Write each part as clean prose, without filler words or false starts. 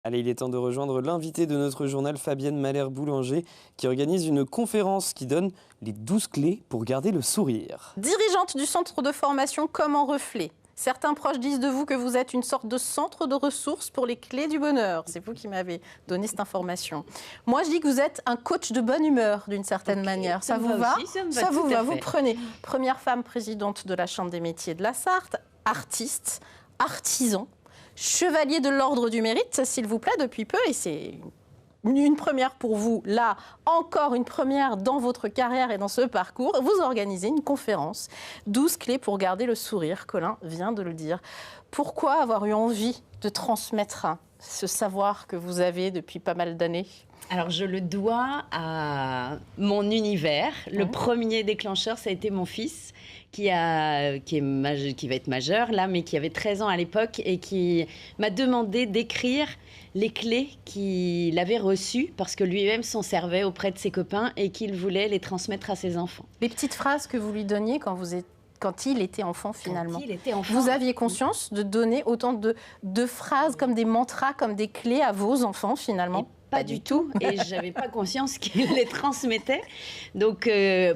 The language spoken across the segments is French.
Allez, il est temps de rejoindre l'invité de notre journal, Fabienne Mahler-Boulanger, qui organise une conférence qui donne les 12 clés pour garder le sourire. Dirigeante du centre de formation Comme Reflet. Certains proches disent de vous que vous êtes une sorte de centre de ressources pour les clés du bonheur. C'est vous qui m'avez donné cette information. Moi, je dis que vous êtes un coach de bonne humeur, d'une certaine manière. Ça vous va? Ça vous va. Vous prenez première femme présidente de la Chambre des métiers de la Sarthe, artiste, artisan, chevalier de l'Ordre du Mérite, s'il vous plaît, depuis peu, et c'est une première pour vous, là, encore une première dans votre carrière et dans ce parcours. Vous organisez une conférence, 12 clés pour garder le sourire, Colin vient de le dire. Pourquoi avoir eu envie de transmettre ce savoir que vous avez depuis pas mal d'années ? Alors, je le dois à mon univers. Le premier déclencheur, ça a été mon fils, qui va être majeur, là, mais qui avait 13 ans à l'époque et qui m'a demandé d'écrire les clés qu'il avait reçues parce que lui-même s'en servait auprès de ses copains et qu'il voulait les transmettre à ses enfants. Les petites phrases que vous lui donniez quand il était enfant, finalement. Quand il était enfant. Vous aviez conscience de donner autant de phrases comme des mantras, comme des clés à vos enfants, finalement? Pas du tout. Et je n'avais pas conscience qu'il les transmettait. Donc, j'ai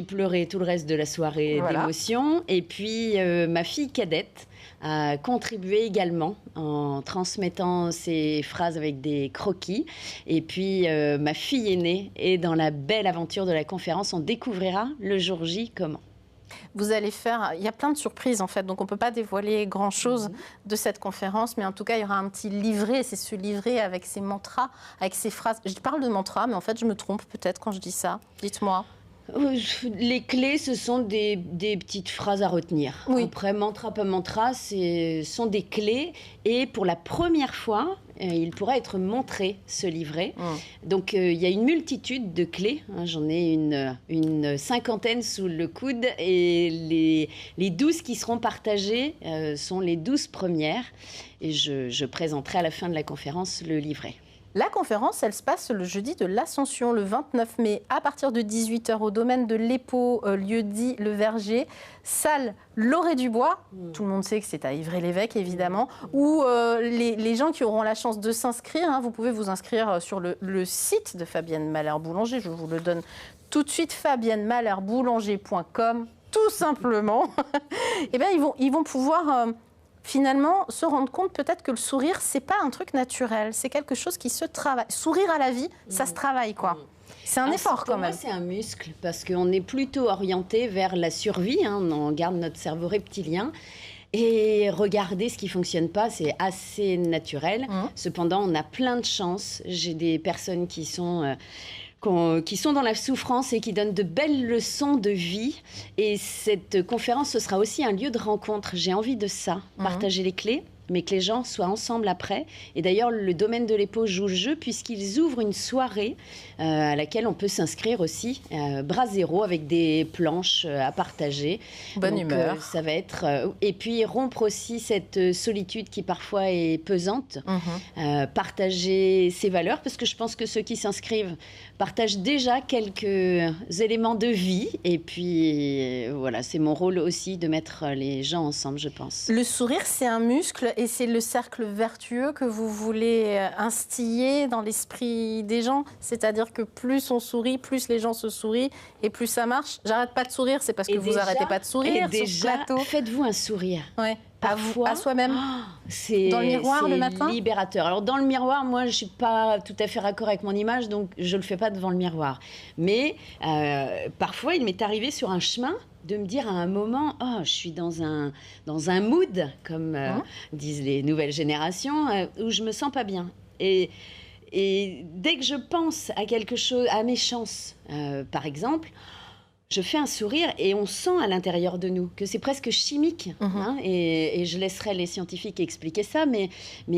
pleuré tout le reste de la soirée d'émotion. Et puis, ma fille cadette a contribué également en transmettant ses phrases avec des croquis. Et puis, ma fille aînée est dans la belle aventure de la conférence. On découvrira le jour J comment. Vous allez faire... Il y a plein de surprises, en fait, donc on ne peut pas dévoiler grand-chose de cette conférence, mais en tout cas, il y aura un petit livret, c'est ce livret avec ses mantras, avec ses phrases. Je parle de mantras, mais en fait, je me trompe peut-être quand je dis ça. Dites-moi. Les clés, ce sont des petites phrases à retenir. Oui. Après, mantra, pas mantra, sont des clés. Et pour la première fois, il pourra être montré, ce livret. Donc, il y a une multitude de clés. J'en ai une cinquantaine sous le coude. Et les 12 qui seront partagées sont les 12 premières. Et je présenterai à la fin de la conférence le livret. La conférence, elle se passe le jeudi de l'Ascension, le 29 mai, à partir de 18h, au domaine de l'Épau, lieu dit Le Verger, salle Lauré Dubois. Tout le monde sait que c'est à Ivry-l'Évêque, évidemment. Où les gens qui auront la chance de s'inscrire, vous pouvez vous inscrire sur le site de Fabienne Mahler-Boulanger. Je vous le donne tout de suite, fabiennemahlerboulanger.com, tout simplement. Eh bien, ils vont pouvoir... finalement, se rendre compte peut-être que le sourire, c'est pas un truc naturel, c'est quelque chose qui se travaille. Sourire à la vie, ça se travaille, quoi. C'est un effort, quand même. Pour moi, c'est un muscle, parce qu'on est plutôt orienté vers la survie, on garde notre cerveau reptilien. Et regarder ce qui ne fonctionne pas, c'est assez naturel. Cependant, on a plein de chance. J'ai des personnes qui sont dans la souffrance et qui donnent de belles leçons de vie. Et cette conférence, ce sera aussi un lieu de rencontre. J'ai envie de ça, partager les clés, mais que les gens soient ensemble après. Et d'ailleurs, le domaine de l'Épau joue le jeu puisqu'ils ouvrent une soirée à laquelle on peut s'inscrire aussi, bras zéro, avec des planches à partager. Bonne humeur. Ça va être... et puis, rompre aussi cette solitude qui parfois est pesante. Partager ses valeurs, parce que je pense que ceux qui s'inscrivent partagent déjà quelques éléments de vie. Et puis, voilà, c'est mon rôle aussi de mettre les gens ensemble, je pense. Le sourire, c'est un muscle et c'est le cercle vertueux que vous voulez instiller dans l'esprit des gens. C'est-à-dire que plus on sourit, plus les gens se sourient et plus ça marche. J'arrête pas de sourire, c'est parce que vous arrêtez pas de sourire sur ce plateau. Faites-vous un sourire. Ouais. Parfois, à soi-même. C'est dans le miroir le matin. C'est libérateur. Alors dans le miroir, moi, je suis pas tout à fait raccord avec mon image, donc je le fais pas devant le miroir. Mais parfois, il m'est arrivé sur un chemin de me dire à un moment, je suis dans un mood, comme disent les nouvelles générations, où je me sens pas bien. Et dès que je pense à quelque chose, à mes chances, par exemple, je fais un sourire et on sent à l'intérieur de nous que c'est presque chimique. Et je laisserai les scientifiques expliquer ça, mais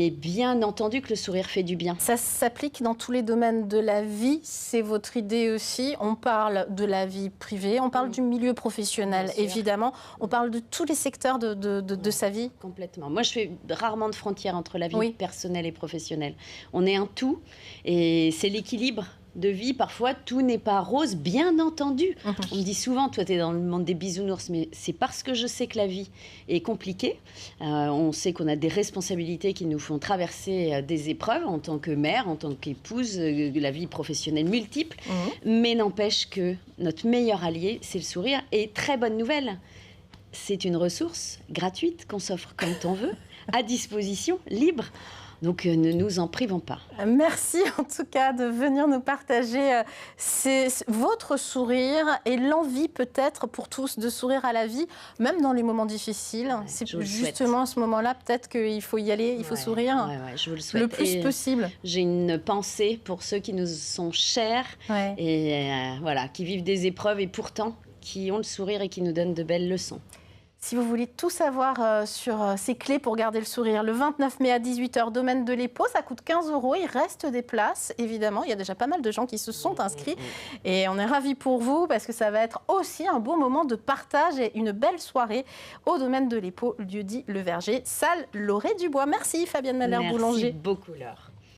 bien entendu que le sourire fait du bien. Ça s'applique dans tous les domaines de la vie, c'est votre idée aussi. On parle de la vie privée, on parle du milieu professionnel, évidemment. On parle de tous les secteurs de sa vie. Complètement. Moi, je fais rarement de frontières entre la vie personnelle et professionnelle. On est un tout et c'est l'équilibre de vie. Parfois, tout n'est pas rose, bien entendu. On me dit souvent, toi, tu es dans le monde des bisounours, mais c'est parce que je sais que la vie est compliquée. On sait qu'on a des responsabilités qui nous font traverser des épreuves en tant que mère, en tant qu'épouse, la vie professionnelle multiple. Mais n'empêche que notre meilleur allié, c'est le sourire. Et très bonne nouvelle, c'est une ressource gratuite qu'on s'offre quand on veut, à disposition, libre. Donc ne nous en privons pas. Merci en tout cas de venir nous partager votre sourire et l'envie peut-être pour tous de sourire à la vie, même dans les moments difficiles. Ouais, c'est justement à ce moment-là peut-être qu'il faut y aller, il faut sourire je vous le souhaite. Le plus possible. J'ai une pensée pour ceux qui nous sont chers et voilà, qui vivent des épreuves et pourtant qui ont le sourire et qui nous donnent de belles leçons. Si vous voulez tout savoir sur ces clés pour garder le sourire, le 29 mai à 18h, domaine de l'Épau, ça coûte 15 €. Il reste des places, évidemment. Il y a déjà pas mal de gens qui se sont inscrits. Et on est ravis pour vous parce que ça va être aussi un beau moment de partage et une belle soirée au domaine de l'Épau, lieu dit Le Verger, salle Lauré Dubois. Merci Fabienne Malher-Boulanger. Merci beaucoup Laure.